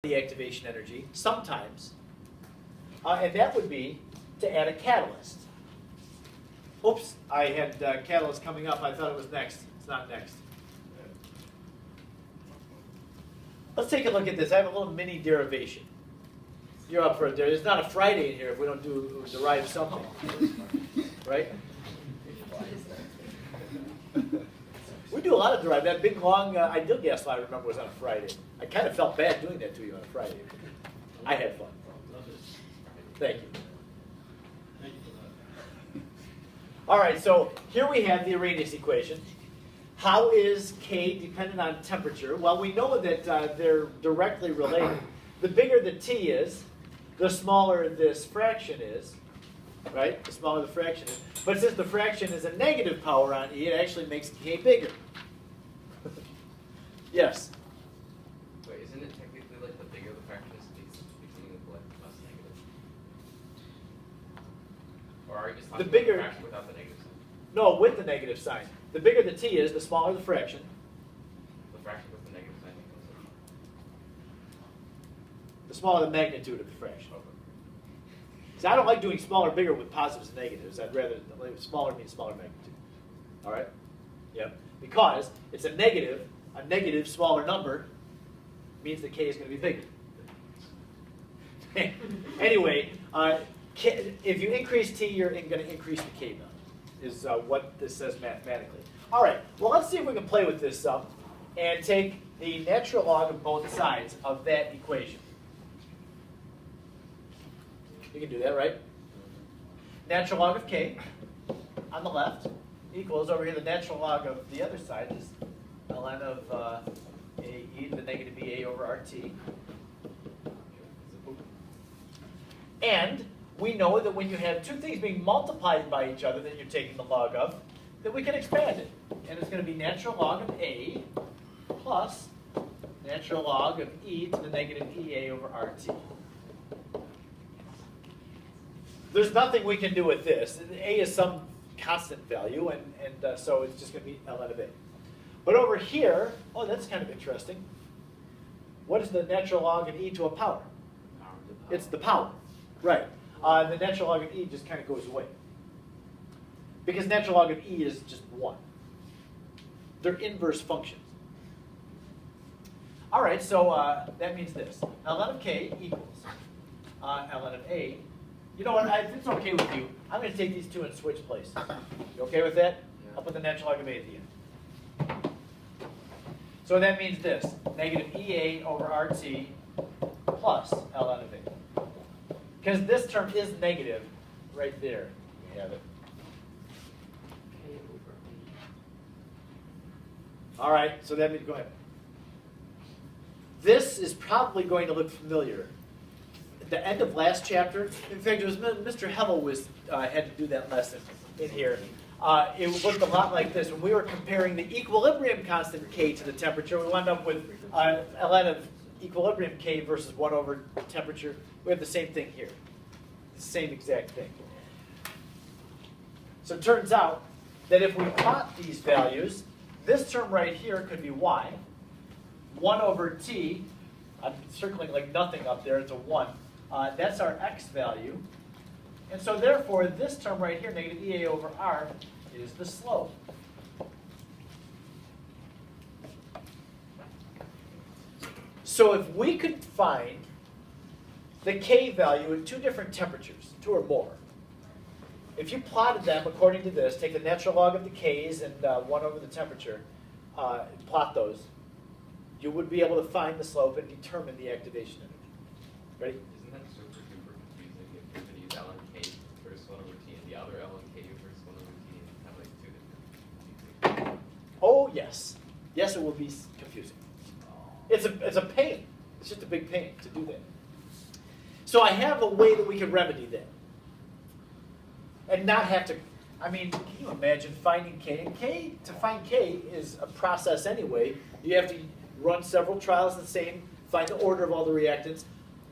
the activation energy sometimes, and that would be to add a catalyst. Oops, I had catalyst coming up. I thought it was next. It's not next. Let's take a look at this. I have a little mini derivation. You're up for it. There's not a Friday in here if we don't derive something, right? We do a lot of derive. That big, long ideal gas law, I remember, was on a Friday. I kind of felt bad doing that to you on a Friday. I had fun. Thank you. All right, so here we have the Arrhenius equation. How is K dependent on temperature? Well, we know that they're directly related. The bigger the T is, the smaller this fraction is, right? The smaller the fraction is. But since the fraction is a negative power on E, it actually makes K bigger. Yes? Wait, isn't it technically like the bigger the fraction is beginning with like less negative? Or are you just talking about the fraction without the negative sign? No, with the negative sign. The bigger the T is, the smaller the fraction. The fraction with the negative sign equals it. The smaller the magnitude of the fraction. See, I don't like doing smaller, bigger with positives and negatives. I'd rather, smaller means smaller magnitude. All right? Yep. Because it's a negative smaller number means that K is going to be bigger. Anyway, if you increase T, you're going to increase the K value, is what this says mathematically. All right, well, let's see if we can play with this some and take the natural log of both sides of that equation. You can do that, right? Natural log of K on the left equals, over here, the natural log of the other side is ln of e to the negative EA over RT. And we know that when you have two things being multiplied by each other that you're taking the log of, that we can expand it. And it's going to be natural log of A plus natural log of E to the negative EA over RT. There's nothing we can do with this. A is some constant value, and so it's just going to be ln of A. But over here, oh, that's kind of interesting. What is the natural log of E to a power? It's the power, right. The natural log of E just kind of goes away. Because natural log of E is just 1. They're inverse functions. All right, so that means this. ln of K equals ln of A. You know what, if it's okay with you, I'm going to take these two and switch places. You okay with that? Yeah. I'll put the natural log of A at the end. So that means this, negative EA over RT plus ln of A. Because this term is negative right there. You have it. All right, so that means, go ahead. This is probably going to look familiar. At the end of last chapter, in fact, it was Mr. Hemmel had to do that lesson in here. It looked a lot like this. When we were comparing the equilibrium constant K to the temperature, we wound up with ln of equilibrium K versus 1 over temperature. We have the same thing here. The same exact thing. So it turns out that if we plot these values, this term right here could be y. 1 over t, I'm circling like nothing up there, it's a 1. That's our x value. And so therefore, this term right here, negative EA over R, is the slope. So if we could find the K value at 2 different temperatures, 2 or more, if you plotted them according to this, take the natural log of the Ks and 1 over the temperature, plot those, you would be able to find the slope and determine the activation energy. Ready? Isn't that super duper confusing if you're going to use ln K versus 1 over T and the other ln K versus 1 over T and have like 2 different? Oh, yes. Yes, it will be confusing. It's a pain. It's just a big pain to do that. So I have a way that we can remedy that. And not have to, I mean, can you imagine finding K? And K, to find K is a process anyway. You have to run several trials the same, find the order of all the reactants,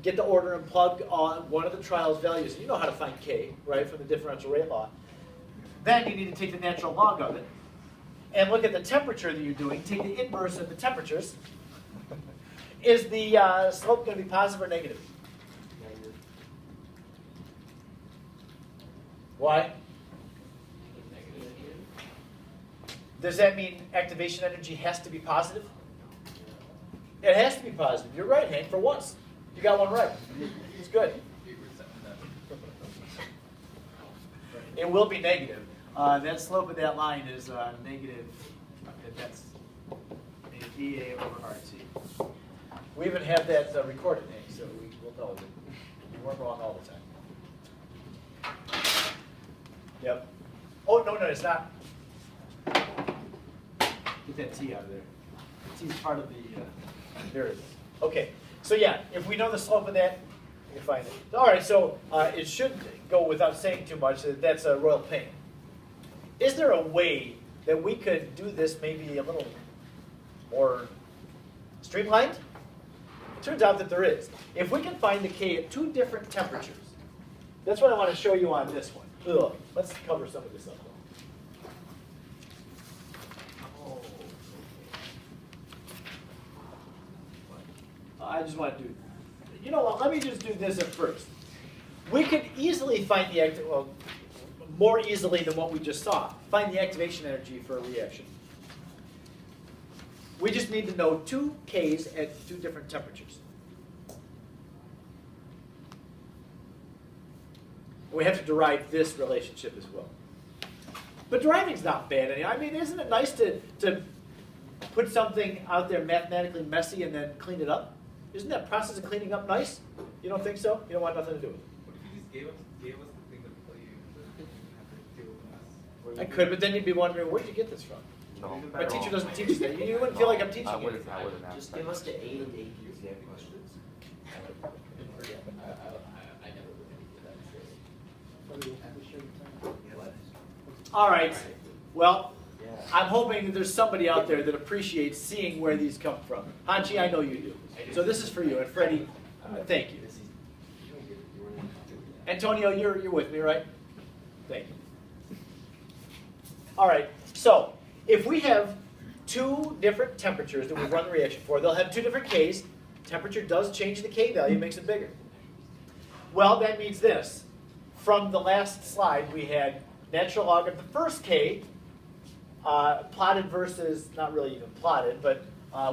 get the order and plug on one of the trial's values. You know how to find K, right, from the differential rate law. Then you need to take the natural log of it and look at the temperature that you're doing, take the inverse of the temperatures, Is the slope going to be positive or negative? Why? Negative. Does that mean activation energy has to be positive? It has to be positive. You're right, Hank, for once. You got one right. It's good. It will be negative. That slope of that line is negative. That's negative EA over RT. We even have that recorded, Hank, so we'll know that you weren't wrong all the time. Yep. Oh, no, it's not. Get that T out of there. T is part of the, there it is. Okay, so yeah, if we know the slope of that, we can find it. All right, so it should go without saying too much that that's a royal pain. Is there a way that we could do this maybe a little more streamlined? It turns out that there is. If we can find the K at 2 different temperatures, that's what I want to show you on this one. Ugh, let's cover some of this up. I just want to do, you know what, let me just do this at first. We could easily find the, well, more easily than what we just saw, find the activation energy for a reaction. We just need to know 2 Ks at 2 different temperatures. We have to derive this relationship as well. But deriving's not bad anyway. I mean, isn't it nice to put something out there mathematically messy and then clean it up? Isn't that process of cleaning up nice? You don't think so? You don't want nothing to do with it? What if you just gave us the thing to tell you that you have to deal with us? I could, but then you'd be wondering, where'd you get this from? No. My teacher doesn't teach us that. You wouldn't feel like I'm teaching I you. wouldn't ask Just that. give us the A and A exam questions. I never would have that. All right. Well, Yeah. I'm hoping that there's somebody out there that appreciates seeing where these come from. Hanchi, I know you do. So this is for you. And Freddie, thank you. Antonio, you're with me, right? Thank you. All right. So if we have 2 different temperatures that we run the reaction for, they'll have 2 different Ks. Temperature does change the K value, makes it bigger. Well, that means this. From the last slide, we had natural log of the first K, plotted versus, not really even plotted, but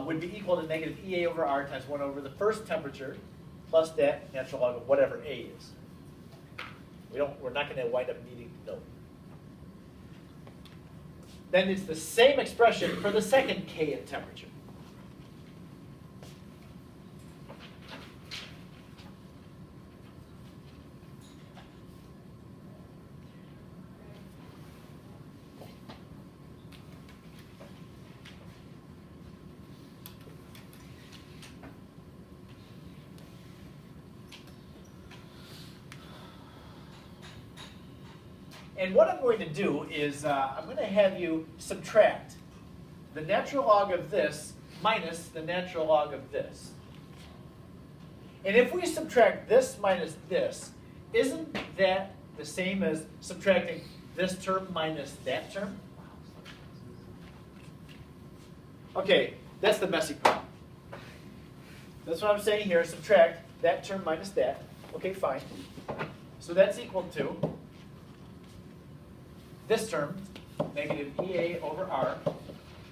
would be equal to negative EA over R times 1 over the first temperature plus that natural log of whatever A is. We're not going to wind up needing to know. Then it's the same expression for the second K in temperature. And what I'm going to do is I'm going to have you subtract the natural log of this minus the natural log of this. And if we subtract this minus this, isn't that the same as subtracting this term minus that term? Okay, that's the messy part. That's what I'm saying here, subtract that term minus that. Okay, fine. So that's equal to this term, negative EA over R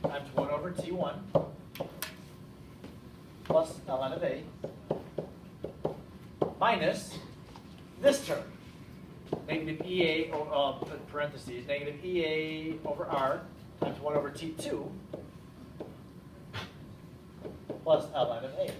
times 1 over T1 plus ln of A minus this term, negative EA over, parentheses, negative EA over R times 1 over T2 plus ln of A.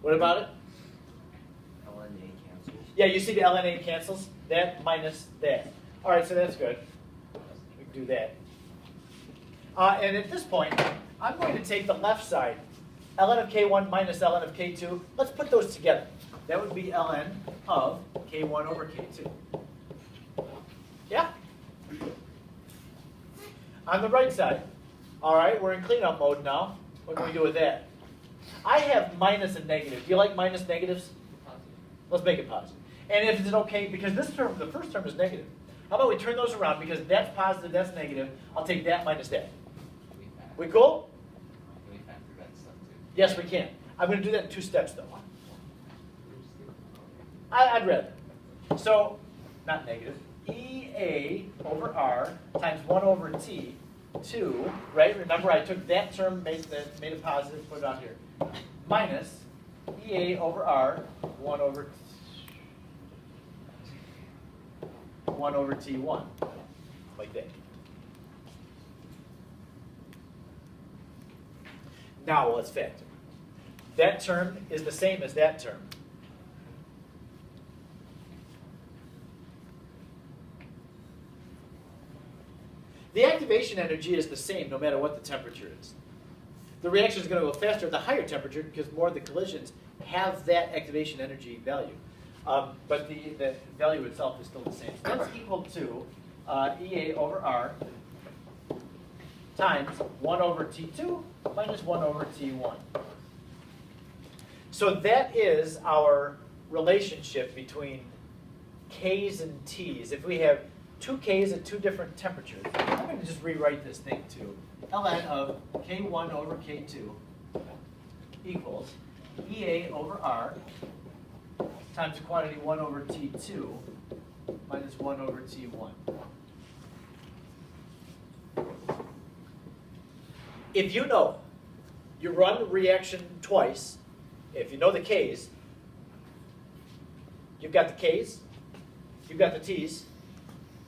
What about it? LNA cancels. Yeah, you see the ln A cancels? That minus that. All right, so that's good. We can do that. And at this point, I'm going to take the left side, ln of K1 minus ln of K2. Let's put those together. That would be ln of K1 over K2. Yeah? On the right side. All right, we're in cleanup mode now. What can we do with that? I have minus and negative. Do you like minus negatives? Let's make it positive. And if it's okay, because this term, the first term is negative. How about we turn those around, because that's positive, that's negative. I'll take that minus that. Can we factor- We cool? Can we factor that stuff too? Yes, we can. I'm going to do that in 2 steps, though. I'd rather. So, not negative. EA over R times 1 over T, 2, right? Remember, I took that term, made it positive, put it out here. Minus EA over R, 1 over T1, like that. Now let's factor. That term is the same as that term. The activation energy is the same no matter what the temperature is. The reaction is going to go faster at the higher temperature because more of the collisions have that activation energy value. But the value itself is still the same. So that's equal to EA over R times 1 over T2 minus 1 over T1. So that is our relationship between K's and T's. If we have 2 K's at 2 different temperatures, I'm going to just rewrite this thing to ln of K1 over K2 equals EA over R times quantity 1 over T2 minus 1 over T1. If you know you run the reaction twice, if you know the K's, you've got the K's, you've got the T's.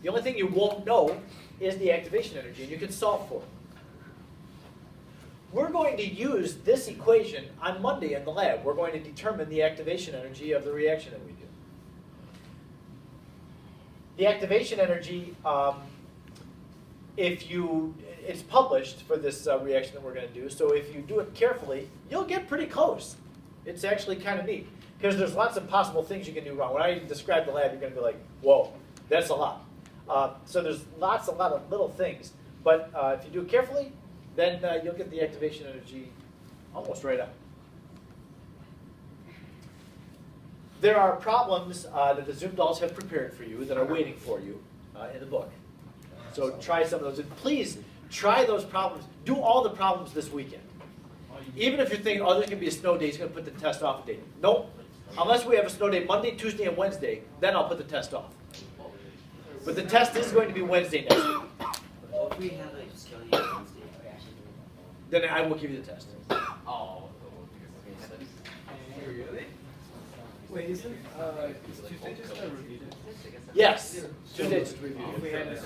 The only thing you won't know is the activation energy, and you can solve for it. We're going to use this equation on Monday in the lab. We're going to determine the activation energy of the reaction that we do. The activation energy, it's published for this reaction that we're going to do, so if you do it carefully, you'll get pretty close. It's actually kind of neat, because there's lots of possible things you can do wrong. When I describe the lab, you're going to be like, whoa, that's a lot. So there's a lot of little things, but if you do it carefully, then you'll get the activation energy almost right up. There are problems that the Zoom dolls have prepared for you that are waiting for you in the book. So try some of those. And please try those problems. Do all the problems this weekend. Even if you're thinking, oh, there's going to be a snow day, he's going to put the test off a day. Nope. Unless we have a snow day Monday, Tuesday, and Wednesday, then I'll put the test off. But the test is going to be Wednesday next week. Well, if we have a snow day on Wednesday, Then I will give you the test. Oh, Really? Wait, isn't Tuesday just a review day? Yes. Tuesday is review. If we had this,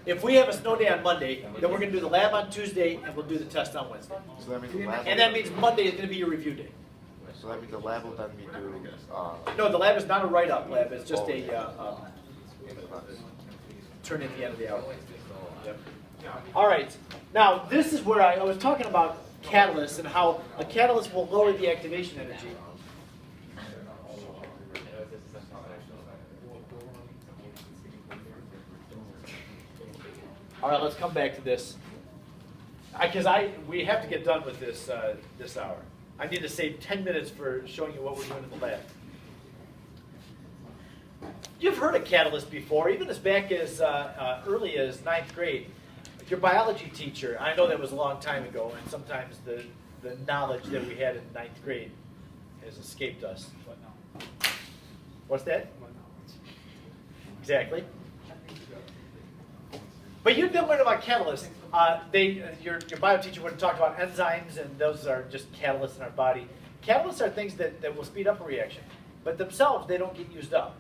If we have a snow day on Monday, then we're going to do the lab on Tuesday, and we'll do the test on Wednesday. So that means the lab. And that means Monday is going to be your review day. So that means the lab will then be due. No, the lab is not a write-up lab. It's just a turn at the end of the hour. Yep. All right. Now, this is where I was talking about catalysts and how a catalyst will lower the activation energy. All right, let's come back to this. Because we have to get done with this this hour. I need to save 10 minutes for showing you what we're doing in the lab. You've heard of catalyst before, even as back as early as 9th grade. Your biology teacher, I know that was a long time ago, and sometimes the knowledge that we had in 9th grade has escaped us. what now? What's that? What now? Exactly. But you've been learning about catalysts. Your bio teacher would have talked about enzymes, and those are just catalysts in our body. Catalysts are things that will speed up a reaction, but themselves, they don't get used up.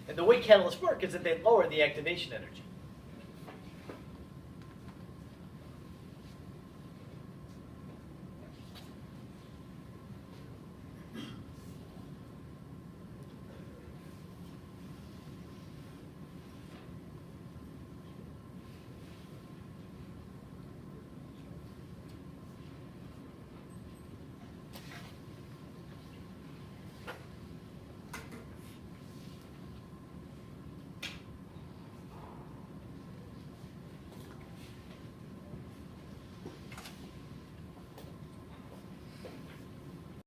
And the way catalysts work is that they lower the activation energy.